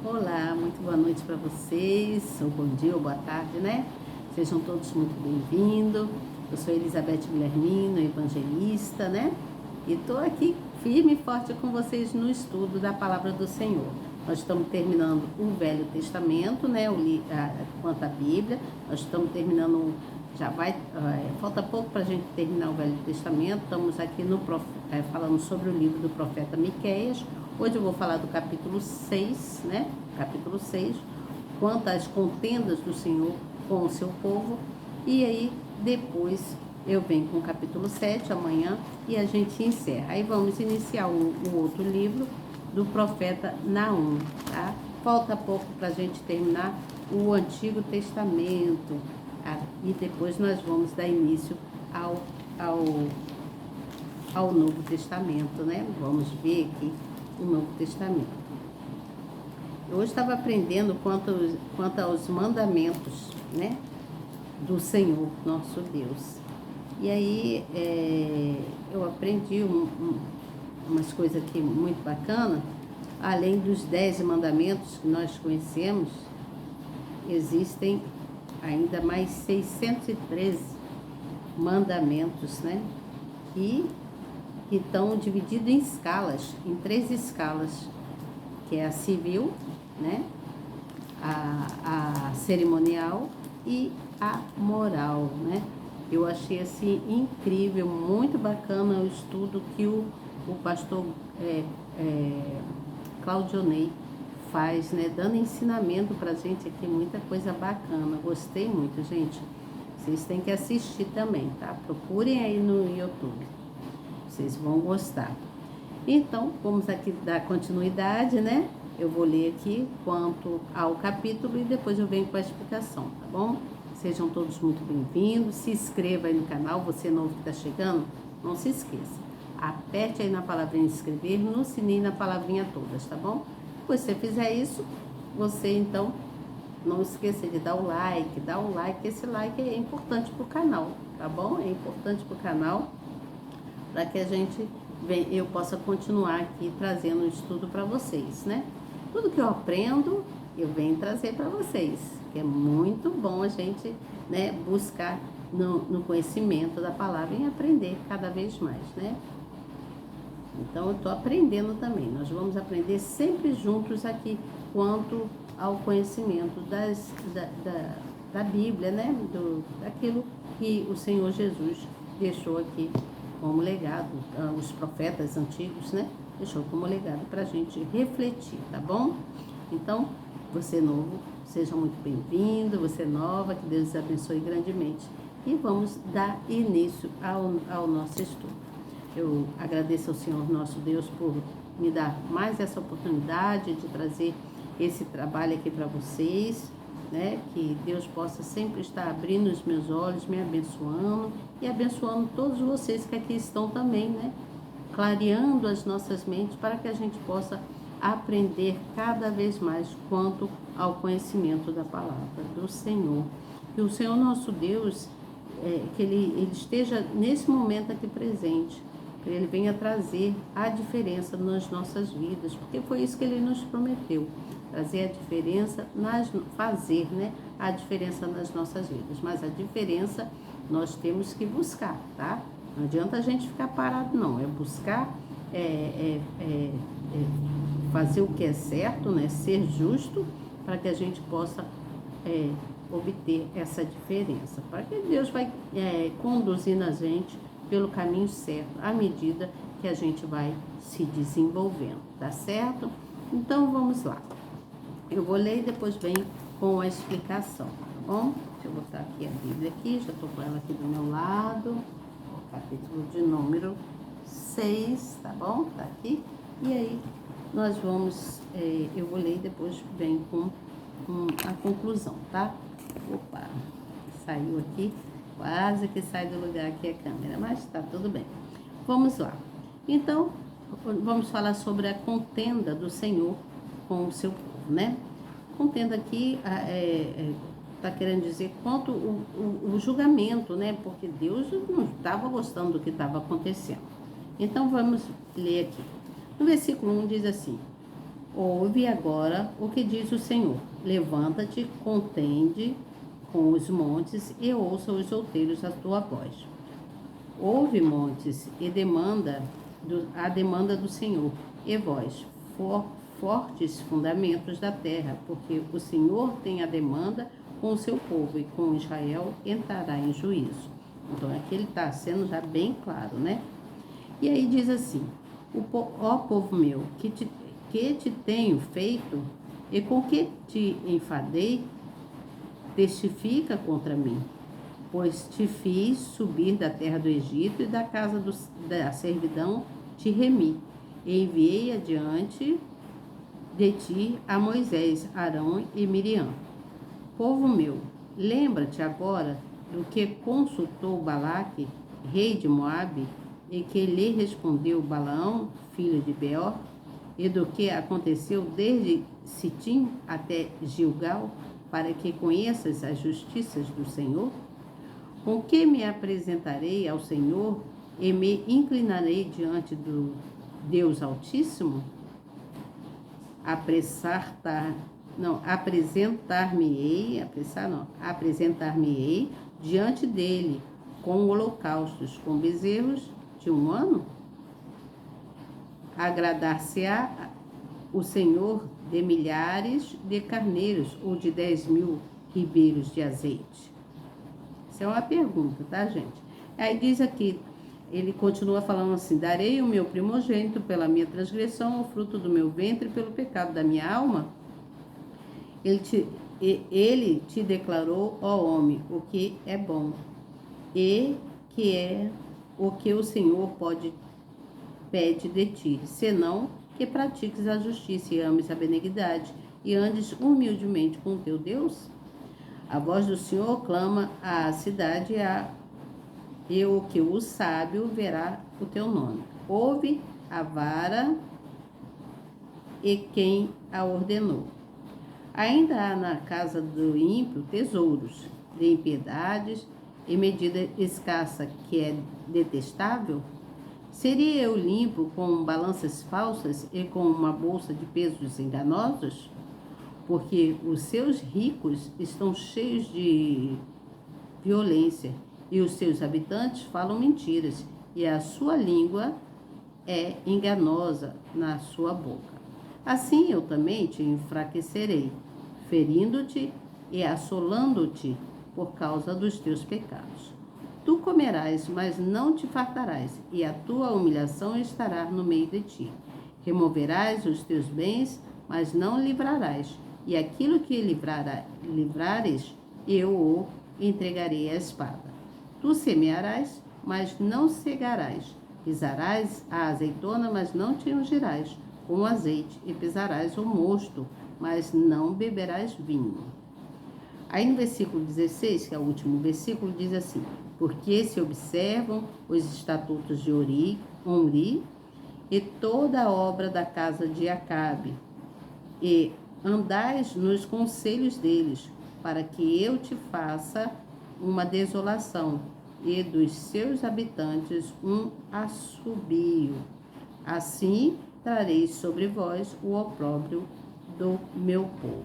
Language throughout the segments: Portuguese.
Olá, muito boa noite para vocês, ou bom dia ou boa tarde, né? Sejam todos muito bem-vindos. Eu sou Elizabeth Guilhermino, evangelista, né? E estou aqui firme e forte com vocês no estudo da Palavra do Senhor. Nós estamos terminando o Velho Testamento, né? Quanto à Bíblia, nós estamos terminando, falta pouco para a gente terminar o Velho Testamento. Estamos aqui falando sobre o livro do profeta Miqueias. Hoje eu vou falar do capítulo 6, né? Capítulo 6, quanto às contendas do Senhor com o seu povo. E aí, depois, eu venho com o capítulo 7 amanhã e a gente encerra. Aí vamos iniciar o outro livro do profeta Naum, tá? Falta pouco para a gente terminar o Antigo Testamento. E depois nós vamos dar início ao Novo Testamento, né? Vamos ver aqui o Novo Testamento. Eu hoje estava aprendendo quanto aos mandamentos, né, do Senhor, nosso Deus. E aí eu aprendi umas coisas aqui muito bacanas. Além dos 10 mandamentos que nós conhecemos, existem ainda mais 613 mandamentos, né, que estão divididos em escalas, em 3 escalas, que é a civil, né, a cerimonial e a moral, né. Eu achei assim incrível, muito bacana o estudo que o pastor Claudionei faz, né, dando ensinamento pra gente aqui, muita coisa bacana. Gostei muito, gente. Vocês têm que assistir também, tá? Procurem aí no YouTube. Vocês vão gostar. Então, vamos aqui dar continuidade, né? Eu vou ler aqui quanto ao capítulo e depois eu venho com a explicação, tá bom? Sejam todos muito bem-vindos. Se inscreva aí no canal, você novo que está chegando, não se esqueça. Aperte aí na palavrinha inscrever, no sininho e na palavrinha todas, tá bom? Depois que você fizer isso, você então não esqueça de dar o like, esse like é importante pro canal, tá bom? É importante pro canal, para que eu possa continuar aqui trazendo o estudo para vocês, né? Tudo que eu aprendo, eu venho trazer para vocês, que é muito bom a gente, né, buscar no conhecimento da palavra e aprender cada vez mais, né? Então, eu estou aprendendo também. Nós vamos aprender sempre juntos aqui quanto ao conhecimento da Bíblia, né? Daquilo que o Senhor Jesus deixou aqui como legado, os profetas antigos, né? Deixou como legado para a gente refletir, tá bom? Então, você novo, seja muito bem-vindo, você nova, que Deus abençoe grandemente. E vamos dar início ao nosso estudo. Eu agradeço ao Senhor nosso Deus por me dar mais essa oportunidade de trazer esse trabalho aqui para vocês, né? Que Deus possa sempre estar abrindo os meus olhos, me abençoando e abençoando todos vocês que aqui estão também, né? Clareando as nossas mentes para que a gente possa aprender cada vez mais quanto ao conhecimento da palavra do Senhor. Que o Senhor nosso Deus, que ele esteja nesse momento aqui presente, que Ele venha trazer a diferença nas nossas vidas, porque foi isso que Ele nos prometeu, trazer a diferença, fazer, né, a diferença nas nossas vidas. Mas a diferença nós temos que buscar, tá? Não adianta a gente ficar parado, não. É buscar, fazer o que é certo, né? Ser justo, para que a gente possa obter essa diferença. Para que Deus vai conduzindo a gente pelo caminho certo, à medida que a gente vai se desenvolvendo, tá certo? Então, vamos lá. Eu vou ler e depois venho com a explicação, tá bom? Deixa eu botar aqui a Bíblia aqui, já estou com ela aqui do meu lado. O capítulo de número 6, tá bom? Tá aqui. E aí, nós vamos, eu vou ler e depois venho com a conclusão, tá? Opa, saiu aqui. Quase que sai do lugar aqui a câmera, mas tá tudo bem. Vamos lá. Então, vamos falar sobre a contenda do Senhor com o seu povo, né? Contenda aqui tá querendo dizer quanto o julgamento, né? Porque Deus não estava gostando do que estava acontecendo. Então, vamos ler aqui. No versículo 1 diz assim: Ouve agora o que diz o Senhor. Levanta-te, contende com os montes e ouça os outeiros a tua voz. Ouve, montes, e a demanda do Senhor, e vós, fortes fundamentos da terra, porque o Senhor tem a demanda com o seu povo e com Israel entrará em juízo. Então aqui ele está sendo já bem claro, né? E aí diz assim: ó povo meu, que te tenho feito e com que te enfadei, testifica contra mim, pois te fiz subir da terra do Egito e da casa da servidão te remi, e enviei adiante de ti a Moisés, Arão e Miriam. Povo meu, lembra-te agora do que consultou Balaque, rei de Moabe, e que lhe respondeu Balaão, filho de Beor, e do que aconteceu desde Sitim até Gilgal, para que conheças as justiças do Senhor? Com que me apresentarei ao Senhor e me inclinarei diante do Deus Altíssimo? Apresentar-me-ei diante dele com holocaustos, com bezerros de um ano? Agradar-se-á o Senhor de milhares de carneiros ou de 10.000 ribeiros de azeite? Isso é uma pergunta, tá, gente? Aí diz aqui, ele continua falando assim: darei o meu primogênito pela minha transgressão, o fruto do meu ventre pelo pecado da minha alma. Ele te declarou, ó homem, o que é bom, e que é o que o Senhor pede de ti, senão que pratiques a justiça e ames a benignidade, e andes humildemente com o teu Deus? A voz do Senhor clama à cidade, e o que o sábio verá o teu nome. Ouve a vara e quem a ordenou. Ainda há na casa do ímpio tesouros de impiedades e medida escassa que é detestável? Seria eu limpo com balanças falsas e com uma bolsa de pesos enganosos? Porque os seus ricos estão cheios de violência e os seus habitantes falam mentiras, e a sua língua é enganosa na sua boca. Assim eu também te enfraquecerei, ferindo-te e assolando-te por causa dos teus pecados. Tu comerás, mas não te fartarás, e a tua humilhação estará no meio de ti. Removerás os teus bens, mas não livrarás, e aquilo que livrares, eu o entregarei à espada. Tu semearás, mas não cegarás. Pisarás a azeitona, mas não te ungirás com azeite, e pisarás o mosto, mas não beberás vinho. Aí no versículo 16, que é o último versículo, diz assim: porque se observam os estatutos de Omri e toda a obra da casa de Acabe, e andais nos conselhos deles, para que eu te faça uma desolação, e dos seus habitantes um assobio. Assim trarei sobre vós o opróbrio do meu povo.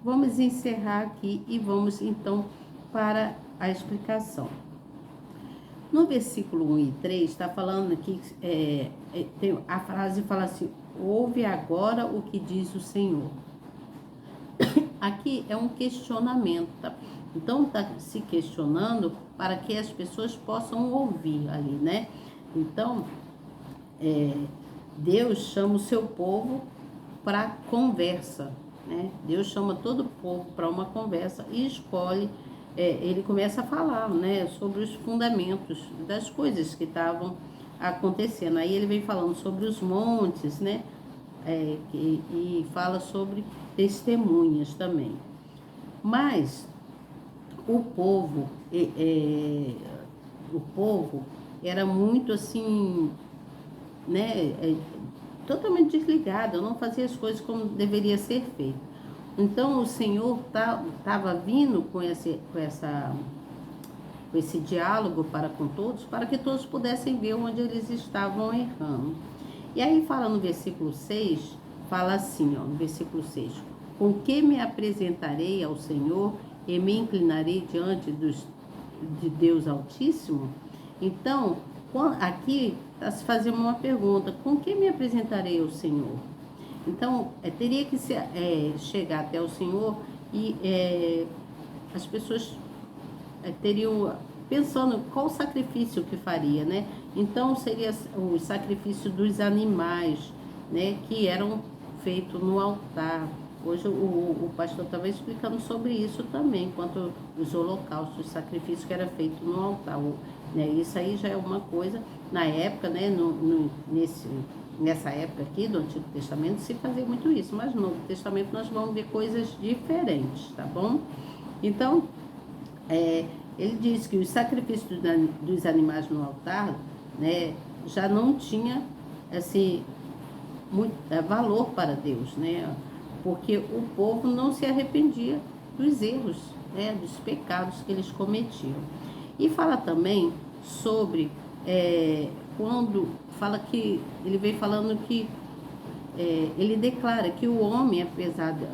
Vamos encerrar aqui e vamos então para a explicação. No versículo 1 e 3, está falando aqui, a frase fala assim: ouve agora o que diz o Senhor. Aqui é um questionamento, tá? Então está se questionando para que as pessoas possam ouvir ali, né? Então, Deus chama o seu povo para conversa, né? Deus chama todo o povo para uma conversa e escolhe, ele começa a falar, né, sobre os fundamentos das coisas que estavam acontecendo. Aí ele vem falando sobre os montes, né? E fala sobre testemunhas também. Mas o povo era muito assim, né, totalmente desligado, não fazia as coisas como deveria ser feito. Então o Senhor estava vindo com esse diálogo para com todos, para que todos pudessem ver onde eles estavam errando. E aí fala no versículo 6, fala assim, ó, no versículo 6: com que me apresentarei ao Senhor e me inclinarei diante de Deus Altíssimo? Então, aqui está se fazendo uma pergunta: com que me apresentarei ao Senhor? Então, teria que chegar até o Senhor e as pessoas teriam pensando qual sacrifício que faria, né? Então, seria o sacrifício dos animais, né? Que eram feitos no altar. Hoje o pastor estava explicando sobre isso também, quanto os holocaustos, os sacrifícios que era feito no altar. Né? Isso aí já é uma coisa, na época, né? Nessa época aqui do Antigo Testamento se fazia muito isso, mas no Novo Testamento nós vamos ver coisas diferentes, tá bom? Então, ele diz que os sacrifícios dos animais no altar, né, já não tinha assim, muito, valor para Deus, né? Porque o povo não se arrependia dos erros, né, dos pecados que eles cometiam. E fala também sobre quando fala que ele vem falando que ele declara que o homem, apesar de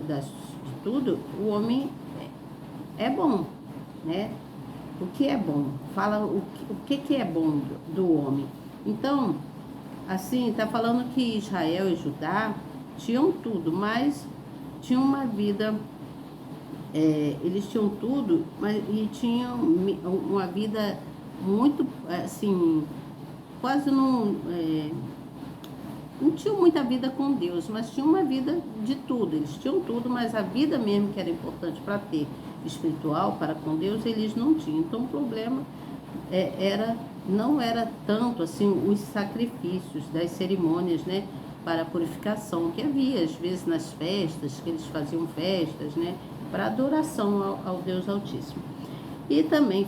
tudo, o homem é bom, né? O que é bom? Fala o que é bom do homem. Então, assim, está falando que Israel e Judá tinham tudo, mas tinham uma vida, eles tinham tudo, e tinham uma vida muito, assim, quase não tinham muita vida com Deus, mas tinham uma vida de tudo. Eles tinham tudo, mas a vida mesmo que era importante para ter espiritual, para com Deus, eles não tinham. Então, o problema não era tanto assim os sacrifícios das cerimônias, né, para a purificação que havia, às vezes nas festas, que eles faziam festas, né, para adoração ao Deus Altíssimo. E também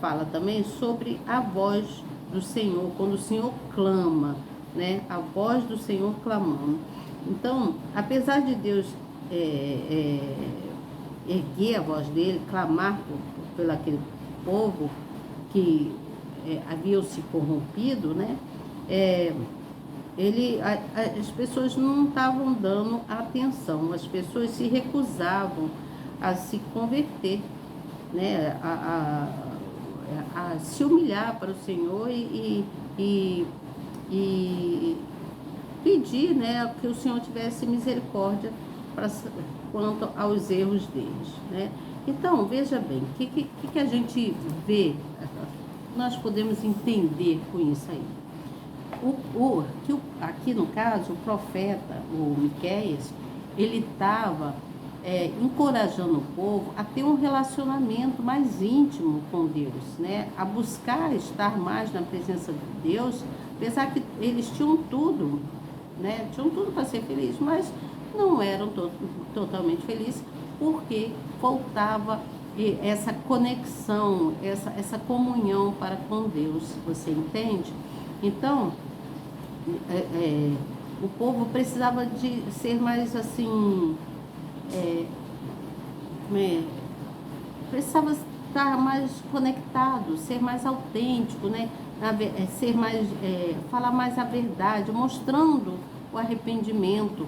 fala também sobre a voz do Senhor, quando o Senhor clama, né, a voz do Senhor clamando. Então, apesar de Deus erguer a voz dele, clamar pelo aquele povo que haviam se corrompido, né? As pessoas não estavam dando atenção, as pessoas se recusavam a se converter, né? A se humilhar para o Senhor e pedir, né, que o Senhor tivesse misericórdia quanto aos erros deles, né? Então, veja bem, o que a gente vê, nós podemos entender com isso aí? Aqui no caso, o profeta, o Miqueias, ele estava encorajando o povo a ter um relacionamento mais íntimo com Deus, né? A buscar estar mais na presença de Deus, apesar que eles tinham tudo, né? Tinham tudo para ser felizes, mas não eram totalmente felizes, porque faltava essa conexão, essa comunhão para com Deus, você entende? Então, o povo precisava de ser mais assim, precisava estar mais conectado, ser mais autêntico, né? Ser mais, falar mais a verdade, mostrando o arrependimento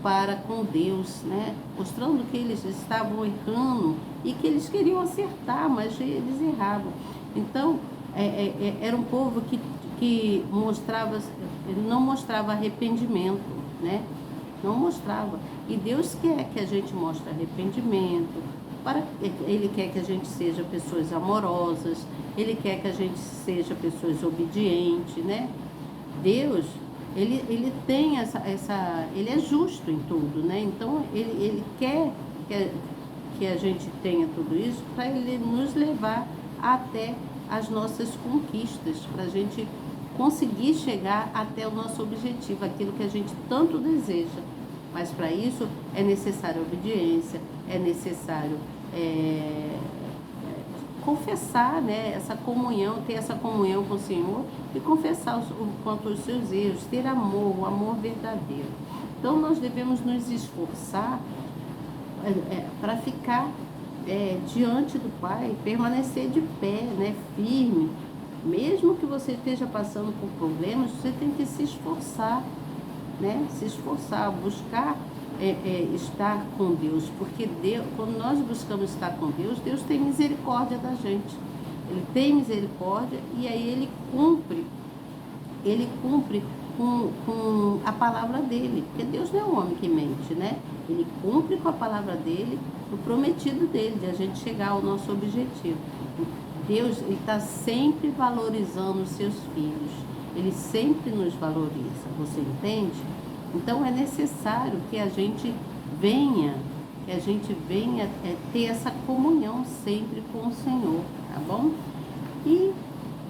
para com Deus, né? Mostrando que eles estavam errando e que eles queriam acertar, mas eles erravam. Então, era um povo que não mostrava arrependimento, né? Não mostrava. E Deus quer que a gente mostre arrependimento, Ele quer que a gente seja pessoas amorosas, Ele quer que a gente seja pessoas obedientes, né? Deus, ele tem ele é justo em tudo, né? Então, ele quer que a gente tenha tudo isso para ele nos levar até as nossas conquistas, para a gente conseguir chegar até o nosso objetivo, aquilo que a gente tanto deseja. Mas para isso é necessário obediência, é necessário confessar, né, essa comunhão, ter essa comunhão com o Senhor e confessar quanto aos seus erros, ter amor, o amor verdadeiro. Então nós devemos nos esforçar para ficar diante do Pai, permanecer de pé, né, firme. Mesmo que você esteja passando por problemas, você tem que se esforçar, né? Se esforçar, buscar estar com Deus, porque Deus, quando nós buscamos estar com Deus, Deus tem misericórdia da gente. Ele tem misericórdia e aí ele cumpre com a palavra dele, porque Deus não é um homem que mente, né? Ele cumpre com a palavra dele, o prometido dele, de a gente chegar ao nosso objetivo. Deus está sempre valorizando os seus filhos, ele sempre nos valoriza, você entende? Então é necessário que a gente venha ter essa comunhão sempre com o Senhor, tá bom? E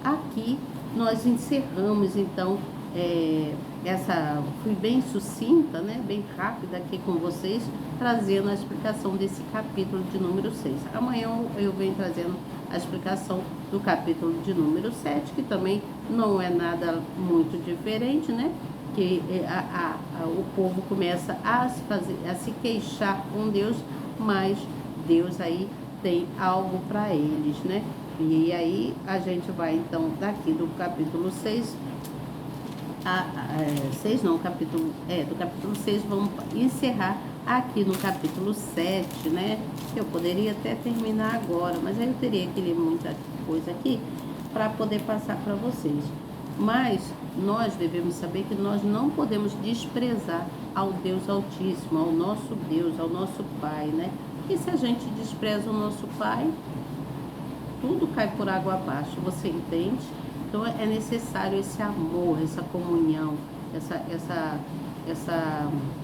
aqui nós encerramos então fui bem sucinta, né, bem rápida aqui com vocês, trazendo a explicação desse capítulo de número 6. Amanhã eu venho trazendo a explicação do capítulo de número 7, que também não é nada muito diferente, né? Que o povo começa a se queixar com Deus, mas Deus aí tem algo para eles, né? E aí a gente vai então daqui do capítulo 6, do capítulo 6 vamos encerrar aqui no capítulo 7, né? Eu poderia até terminar agora, mas aí eu teria que ler muita coisa aqui para poder passar para vocês. Mas nós devemos saber que nós não podemos desprezar ao Deus Altíssimo, ao nosso Deus, ao nosso Pai, né? Porque se a gente despreza o nosso Pai, tudo cai por água abaixo, você entende? Então é necessário esse amor, essa comunhão, essa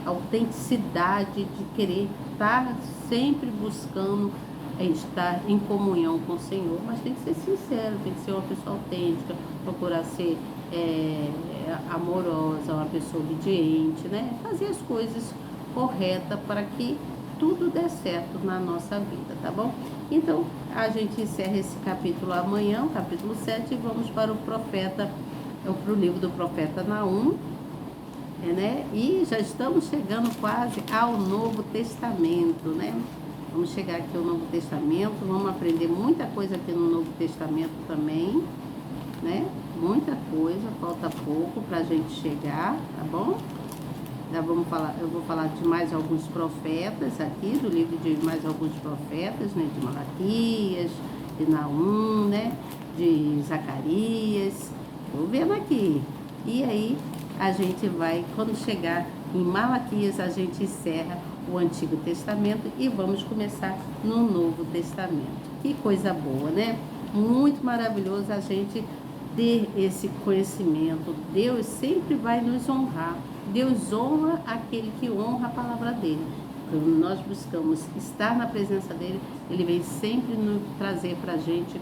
autenticidade de querer estar sempre buscando estar em comunhão com o Senhor, mas tem que ser sincero, tem que ser uma pessoa autêntica, procurar ser amorosa, uma pessoa obediente, né? Fazer as coisas corretas para que tudo dê certo na nossa vida, tá bom? Então, a gente encerra esse capítulo amanhã, o capítulo 7, e vamos para o livro do profeta Naum, né? E já estamos chegando quase ao Novo Testamento, né? Vamos chegar aqui ao Novo Testamento, vamos aprender muita coisa aqui no Novo Testamento também, né? Muita coisa, falta pouco para a gente chegar, tá bom? Eu vou falar de mais alguns profetas aqui, do livro de mais alguns profetas, né? De Malaquias, de Naum, né? De Zacarias, tô vendo aqui. E aí a gente vai, quando chegar em Malaquias, a gente encerra o Antigo Testamento e vamos começar no Novo Testamento. Que coisa boa, né? Muito maravilhoso a gente ter esse conhecimento. Deus sempre vai nos honrar. Deus honra aquele que honra a palavra dele. Quando nós buscamos estar na presença dele, ele vem sempre nos trazer para a gente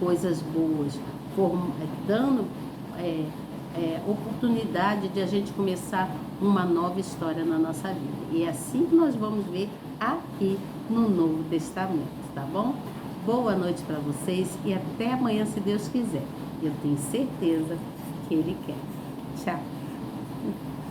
coisas boas, dando oportunidade de a gente começar uma nova história na nossa vida. E é assim que nós vamos ver aqui no Novo Testamento, tá bom? Boa noite para vocês e até amanhã, se Deus quiser. Eu tenho certeza que Ele quer. Tchau!